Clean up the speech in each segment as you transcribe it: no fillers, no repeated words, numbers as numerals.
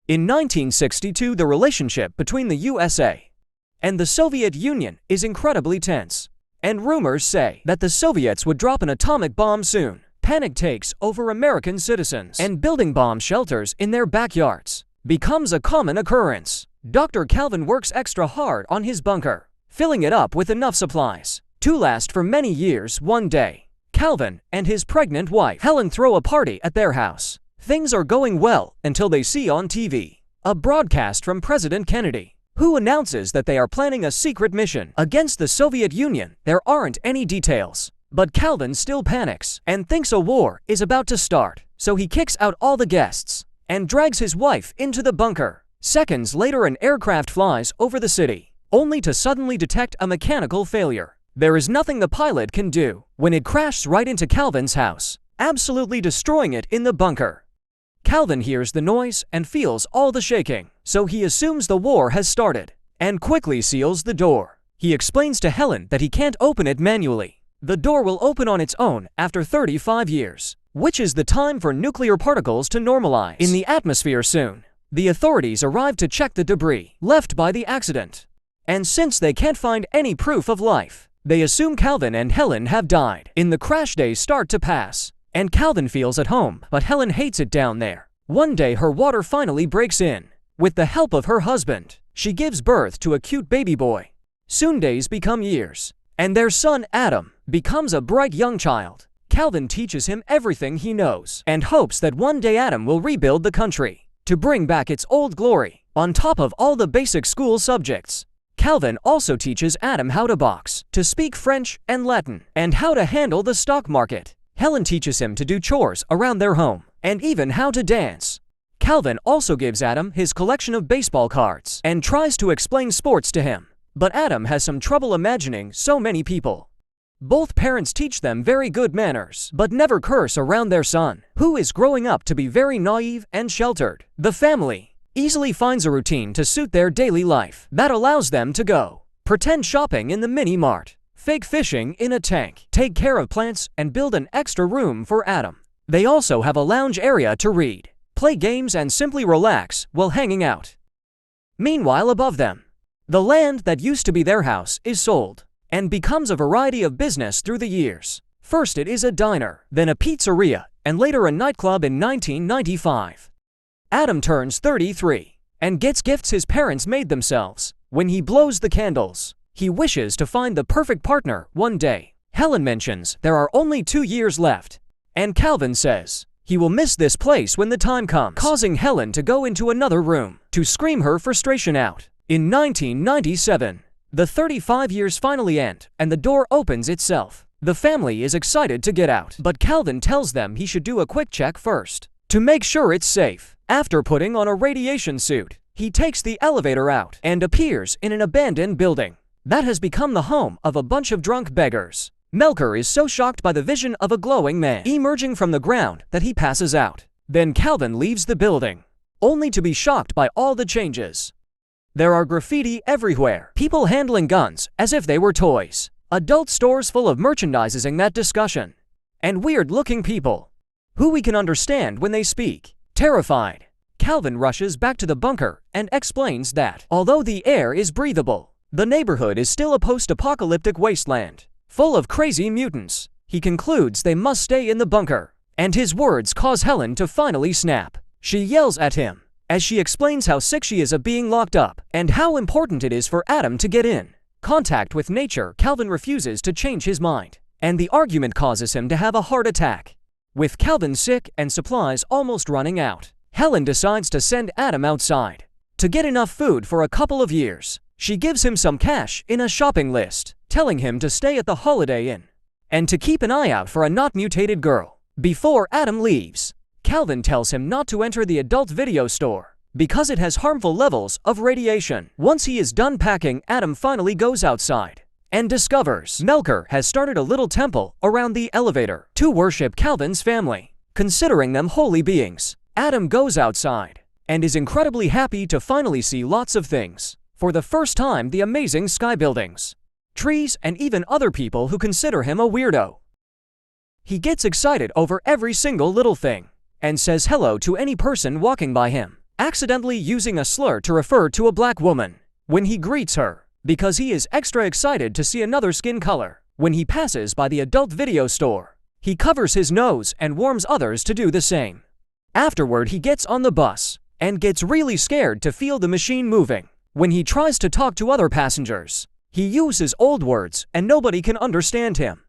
In 1962, the relationship between the USA and the Soviet Union is incredibly tense, and rumors say that the Soviets would drop an atomic bomb soon. Panic takes over American citizens, and building bomb shelters in their backyards becomes a common occurrence. Dr. Calvin works extra hard on his bunker, filling it up with enough supplies to last for many years. One day, Calvin and his pregnant wife, Helen, throw a party at their house. Things are going well until they see on TV a broadcast from President Kennedy, who announces that they are planning a secret mission against the Soviet Union. There aren't any details, but Calvin still panics and thinks a war is about to start, so he kicks out all the guests and drags his wife into the bunker. Seconds later, an aircraft flies over the city, only to suddenly detect a mechanical failure. There is nothing the pilot can do when it crashes right into Calvin's house, absolutely destroying it in the bunker. Calvin hears the noise and feels all the shaking, so he assumes the war has started and quickly seals the door. He explains to Helen that he can't open it manually. The door will open on its own after 35 years, which is the time for nuclear particles to normalize in the atmosphere soon. The authorities arrive to check the debris left by the accident, and since they can't find any proof of life, they assume Calvin and Helen have died. In the crash, days start to pass, and Calvin feels at home, but Helen hates it down there. One day, her water finally breaks in. With the help of her husband, she gives birth to a cute baby boy. Soon days become years, and their son Adam becomes a bright young child. Calvin teaches him everything he knows and hopes that one day Adam will rebuild the country to bring back its old glory. On top of all the basic school subjects, Calvin also teaches Adam how to box, to speak French and Latin, and how to handle the stock market. Helen teaches him to do chores around their home, and even how to dance. Calvin also gives Adam his collection of baseball cards and tries to explain sports to him, but Adam has some trouble imagining so many people. Both parents teach them very good manners, but never curse around their son, who is growing up to be very naive and sheltered. The family easily finds a routine to suit their daily life that allows them to go pretend shopping in the mini-mart, fake fishing in a tank, take care of plants, and build an extra room for Adam. They also have a lounge area to read, play games, and simply relax while hanging out. Meanwhile, above them, the land that used to be their house is sold and becomes a variety of business through the years. First it is a diner, then a pizzeria, and later a nightclub. In 1995, Adam turns 33 and gets gifts his parents made themselves. When he blows the candles, he wishes to find the perfect partner one day. Helen mentions there are only 2 years left, and Calvin says he will miss this place when the time comes, causing Helen to go into another room to scream her frustration out. In 1997, the 35 years finally end, and the door opens itself. The family is excited to get out, but Calvin tells them he should do a quick check first to make sure it's safe. After putting on a radiation suit, he takes the elevator out and appears in an abandoned building that has become the home of a bunch of drunk beggars. Melker is so shocked by the vision of a glowing man emerging from the ground that he passes out. Then Calvin leaves the building, only to be shocked by all the changes. There are graffiti everywhere, people handling guns as if they were toys, adult stores full of merchandising that discussion, and weird-looking people who we can understand when they speak. Terrified, Calvin rushes back to the bunker and explains that although the air is breathable, the neighborhood is still a post-apocalyptic wasteland full of crazy mutants. He concludes they must stay in the bunker, and his words cause Helen to finally snap. She yells at him as she explains how sick she is of being locked up and how important it is for Adam to get in contact with nature. Calvin refuses to change his mind, and the argument causes him to have a heart attack. With Calvin sick and supplies almost running out, Helen decides to send Adam outside to get enough food for a couple of years. She gives him some cash in a shopping list, telling him to stay at the Holiday Inn and to keep an eye out for a not mutated girl. Before Adam leaves, Calvin tells him not to enter the adult video store because it has harmful levels of radiation. Once he is done packing, Adam finally goes outside and discovers Melker has started a little temple around the elevator to worship Calvin's family, considering them holy beings. Adam goes outside and is incredibly happy to finally see lots of things. For the first time, the amazing sky buildings, trees, and even other people who consider him a weirdo. He gets excited over every single little thing and says hello to any person walking by him. accidentally using a slur to refer to a black woman when he greets her, because he is extra excited to see another skin color. When he passes by the adult video store, he covers his nose and warns others to do the same. Afterward, he gets on the bus and gets really scared to feel the machine moving. When he tries to talk to other passengers, he uses old words and nobody can understand him.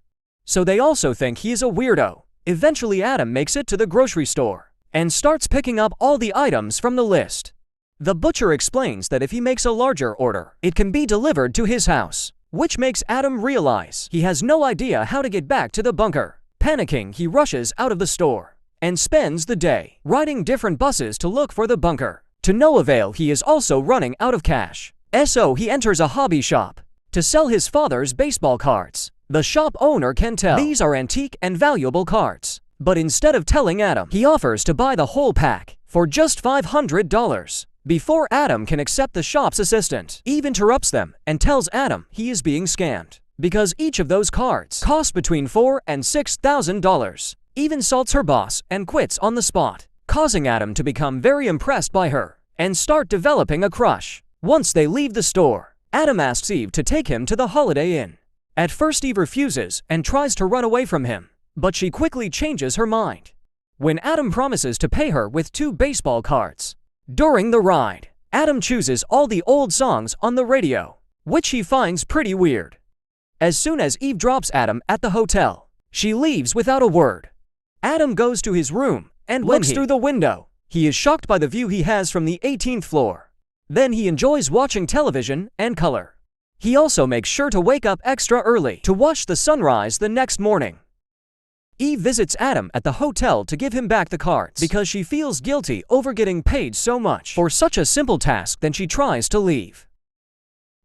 So they also think he is a weirdo. Eventually, Adam makes it to the grocery store and starts picking up all the items from the list. The butcher explains that if he makes a larger order, it can be delivered to his house, which makes Adam realize he has no idea how to get back to the bunker. Panicking, he rushes out of the store and spends the day riding different buses to look for the bunker. To no avail, he is also running out of cash. So he enters a hobby shop to sell his father's baseball cards. The shop owner can tell these are antique and valuable cards, but instead of telling Adam, he offers to buy the whole pack for just $500. Before Adam can accept, the shop's assistant Eve interrupts them and tells Adam he is being scammed because each of those cards cost between $4,000 and $6,000. Eve insults her boss and quits on the spot, causing Adam to become very impressed by her and start developing a crush. Once they leave the store, Adam asks Eve to take him to the Holiday Inn. At first, Eve refuses and tries to run away from him, but she quickly changes her mind when Adam promises to pay her with 2 baseball cards. During the ride, Adam chooses all the old songs on the radio, which he finds pretty weird. As soon as Eve drops Adam at the hotel, she leaves without a word. Adam goes to his room and looks through the window. He is shocked by the view he has from the 18th floor. Then he enjoys watching television and color. He also makes sure to wake up extra early to watch the sunrise the next morning. Eve visits Adam at the hotel to give him back the cards because she feels guilty over getting paid so much for such a simple task. Then she tries to leave,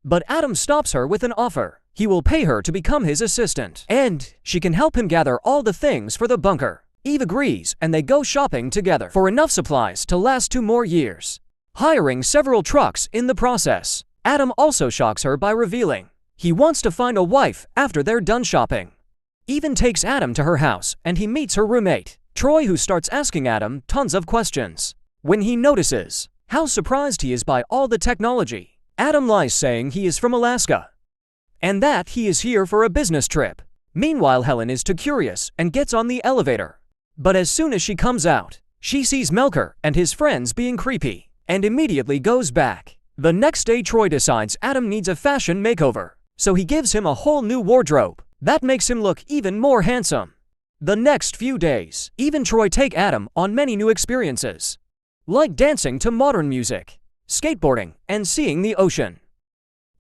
but Adam stops her with an offer. He will pay her to become his assistant, and she can help him gather all the things for the bunker. Eve agrees, and they go shopping together for enough supplies to last 2 more years, hiring several trucks in the process. Adam also shocks her by revealing he wants to find a wife after they're done shopping. Eve takes Adam to her house, and he meets her roommate, Troy, who starts asking Adam tons of questions. When he notices how surprised he is by all the technology, Adam lies, saying he is from Alaska and that he is here for a business trip. Meanwhile, Helen is too curious and gets on the elevator. But as soon as she comes out, she sees Melker and his friends being creepy and immediately goes back. The next day, Troy decides Adam needs a fashion makeover, so he gives him a whole new wardrobe that makes him look even more handsome. The next few days, Eve and Troy take Adam on many new experiences, like dancing to modern music, skateboarding, and seeing the ocean.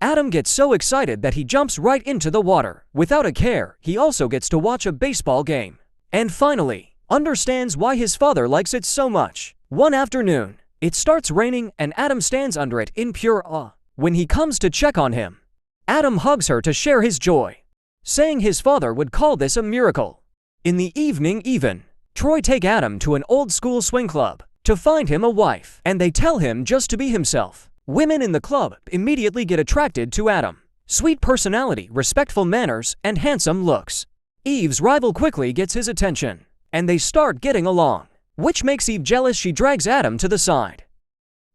Adam gets so excited that he jumps right into the water without a care. He also gets to watch a baseball game, and finally understands why his father likes it so much. One afternoon, it starts raining and Adam stands under it in pure awe. When he comes to check on him, Adam hugs her to share his joy, saying his father would call this a miracle. In the evening, Troy take Adam to an old school swing club to find him a wife, and they tell him just to be himself. Women in the club immediately get attracted to Adam. Sweet personality, respectful manners, and handsome looks. Eve's rival quickly gets his attention, and they start getting along, which makes Eve jealous. She drags Adam to the side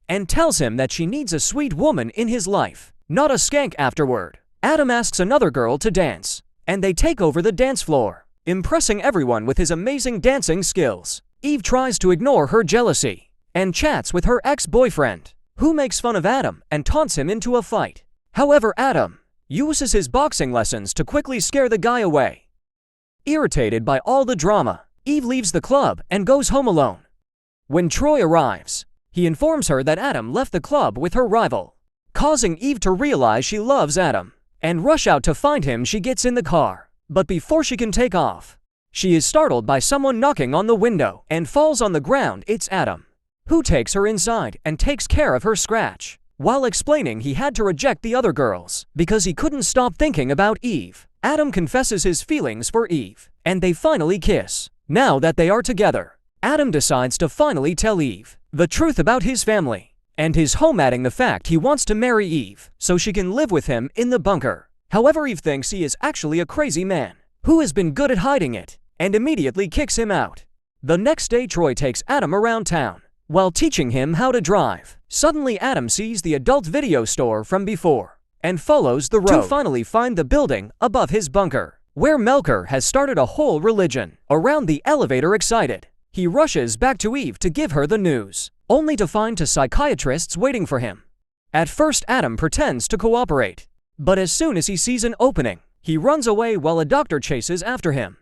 and tells him that she needs a sweet woman in his life, not a skank. Afterward, Adam asks another girl to dance, and they take over the dance floor, impressing everyone with his amazing dancing skills. Eve tries to ignore her jealousy and chats with her ex-boyfriend, who makes fun of Adam and taunts him into a fight. However, Adam uses his boxing lessons to quickly scare the guy away. Irritated by all the drama, Eve leaves the club and goes home alone. When Troy arrives, he informs her that Adam left the club with her rival, causing Eve to realize she loves Adam and rush out to find him. She gets in the car, but before she can take off, she is startled by someone knocking on the window and falls on the ground. It's Adam, who takes her inside and takes care of her scratch, while explaining he had to reject the other girls because he couldn't stop thinking about Eve. Adam confesses his feelings for Eve, and they finally kiss. Now that they are together, Adam decides to finally tell Eve the truth about his family and his home, adding the fact he wants to marry Eve so she can live with him in the bunker. However, Eve thinks he is actually a crazy man who has been good at hiding it and immediately kicks him out. The next day, Troy takes Adam around town while teaching him how to drive. Suddenly Adam sees the adult video store from before and follows the road to finally find the building above his bunker, where Melker has started a whole religion around the elevator. Excited, he rushes back to Eve to give her the news, only to find two psychiatrists waiting for him. At first Adam pretends to cooperate, but as soon as he sees an opening, he runs away while a doctor chases after him.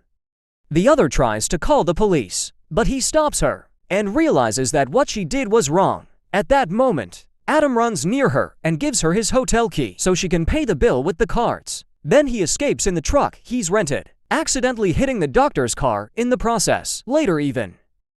The other tries to call the police, but he stops her and realizes that what she did was wrong. At that moment, Adam runs near her and gives her his hotel key so she can pay the bill with the cards. Then he escapes in the truck he's rented, accidentally hitting the doctor's car in the process. Later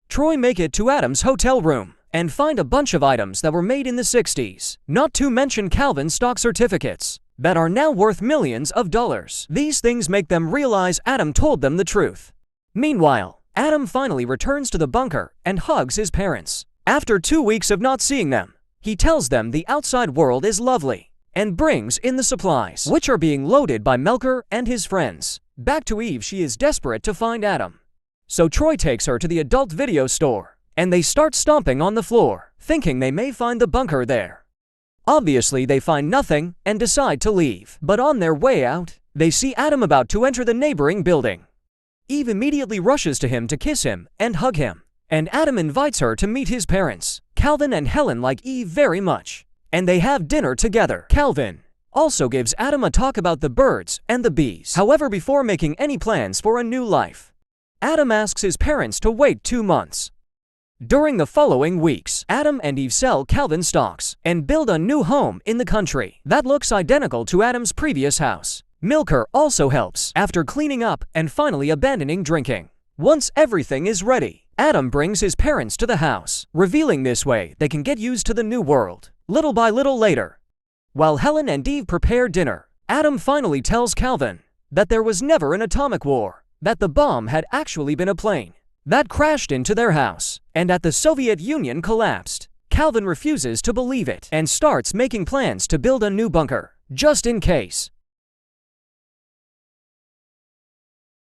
Troy make it to Adam's hotel room and find a bunch of items that were made in the 60s, not to mention Calvin stock certificates that are now worth millions of dollars. These things make them realize Adam told them the truth. Meanwhile, Adam finally returns to the bunker and hugs his parents. After 2 weeks of not seeing them, he tells them the outside world is lovely and brings in the supplies, which are being loaded by Melker and his friends. Back to Eve, she is desperate to find Adam. So Troy takes her to the adult video store, and they start stomping on the floor, thinking they may find the bunker there. Obviously, they find nothing and decide to leave. But on their way out, they see Adam about to enter the neighboring building. Eve immediately rushes to him to kiss him and hug him, and Adam invites her to meet his parents. Calvin and Helen like Eve very much, and they have dinner together. Calvin also gives Adam a talk about the birds and the bees. However, before making any plans for a new life, Adam asks his parents to wait 2 months. During the following weeks, Adam and Eve sell Calvin stocks and build a new home in the country that looks identical to Adam's previous house. Melker also helps after cleaning up and finally abandoning drinking. Once everything is ready, Adam brings his parents to the house, revealing this way they can get used to the new world. Little by little later, while Helen and Eve prepare dinner, Adam finally tells Calvin that there was never an atomic war, that the bomb had actually been a plane that crashed into their house, and that the Soviet Union collapsed. Calvin refuses to believe it and starts making plans to build a new bunker, just in case.